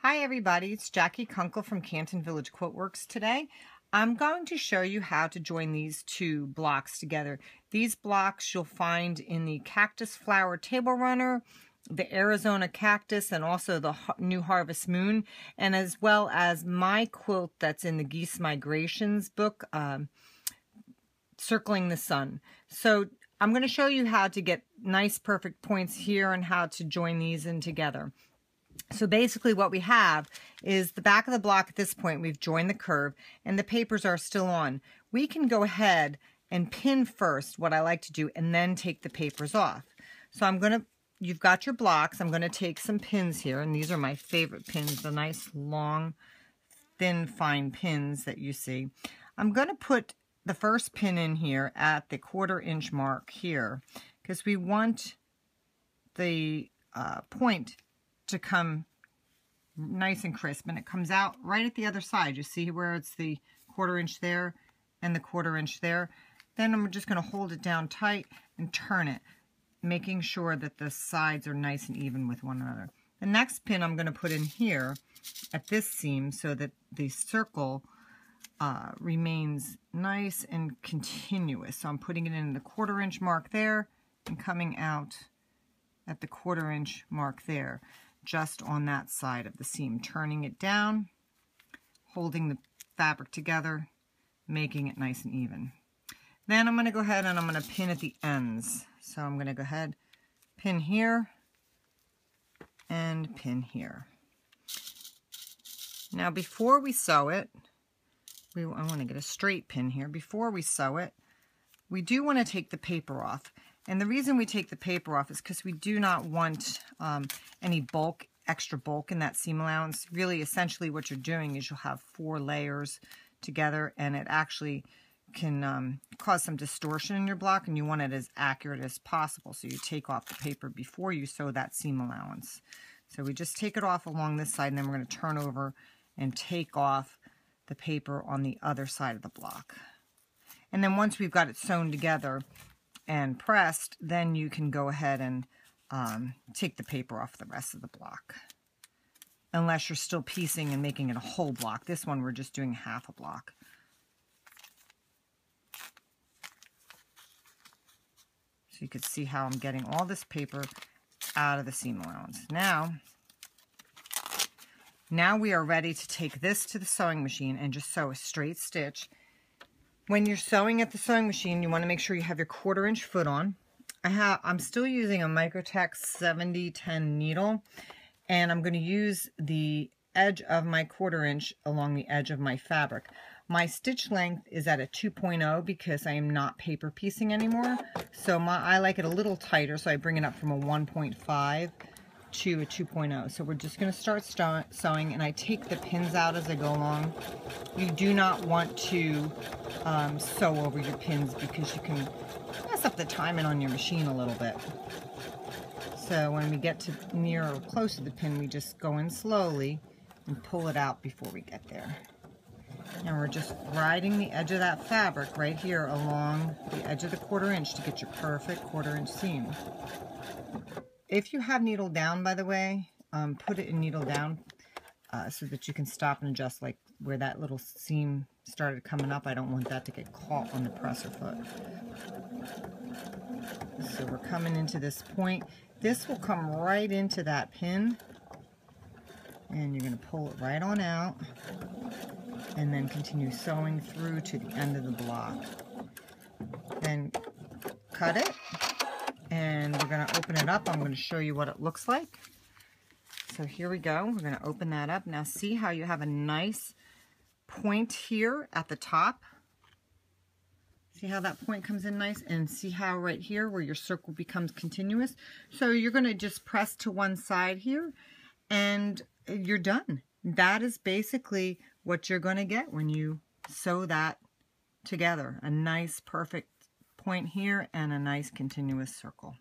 Hi everybody, it's Jackie Kunkel from Canton Village Quilt Works today. I'm going to show you how to join these two blocks together. These blocks you'll find in the Cactus Flower Table Runner, the Arizona Cactus, and also the New Harvest Moon, and as well as my quilt that's in the Geese Migrations book, Circling the Sun. So I'm going to show you how to get nice perfect points here and how to join these in together. So basically what we have is the back of the block at this point, we've joined the curve and the papers are still on. We can go ahead and pin first, what I like to do, and then take the papers off. So you've got your blocks, I'm going to take some pins here, and these are my favorite pins, the nice long, thin, fine pins that you see. I'm going to put the first pin in here at the 1/4 inch mark here, because we want the point to come nice and crisp, and it comes out right at the other side. You see where it's the 1/4 inch there and the 1/4 inch there. Then I'm just going to hold it down tight and turn it, making sure that the sides are nice and even with one another. The next pin I'm going to put in here at this seam so that the circle remains nice and continuous. So I'm putting it in the 1/4 inch mark there and coming out at the 1/4 inch mark there, just on that side of the seam, turning it down, holding the fabric together, making it nice and even. Then I'm going to go ahead and I'm going to pin at the ends. So I'm going to go ahead, pin here, and pin here. Now before we sew it, I want to get a straight pin here. Before we sew it, we do want to take the paper off. And the reason we take the paper off is because we do not want any extra bulk in that seam allowance. Really, essentially what you're doing is you'll have 4 layers together, and it actually can cause some distortion in your block, and you want it as accurate as possible. So you take off the paper before you sew that seam allowance. So we just take it off along this side, and then we're going to turn over and take off the paper on the other side of the block. And then once we've got it sewn together and pressed, then you can go ahead and take the paper off the rest of the block, unless you're still piecing and making it a whole block. This one we're just doing half a block. So you can see how I'm getting all this paper out of the seam allowance. Now we are ready to take this to the sewing machine and just sew a straight stitch. When you're sewing at the sewing machine, you want to make sure you have your 1/4 inch foot on. I'm still using a Microtex 7010 needle, and I'm going to use the edge of my 1/4 inch along the edge of my fabric. My stitch length is at a 2.0 because I am not paper piecing anymore. So I like it a little tighter, so I bring it up from a 1.5 to a 2.0. So we're just going to start sewing, and I take the pins out as I go along. You do not want to sew over your pins because you can mess up the timing on your machine a little bit. So when we get to near or close to the pin, we just go in slowly and pull it out before we get there. And we're just riding the edge of that fabric right here along the edge of the 1/4 inch to get your perfect 1/4 inch seam. If you have needle down, by the way, put it in needle down so that you can stop and adjust, like where that little seam started coming up. I don't want that to get caught on the presser foot. So we're coming into this point. This will come right into that pin, and you're going to pull it right on out and then continue sewing through to the end of the block. Then cut it, and we're going to open it up. I'm going to show you what it looks like. So here we go. We're going to open that up. Now see how you have a nice point here at the top? See how that point comes in nice? And see how right here where your circle becomes continuous? So you're going to just press to one side here, and you're done. That is basically what you're going to get when you sew that together. A nice perfect point here and a nice continuous circle.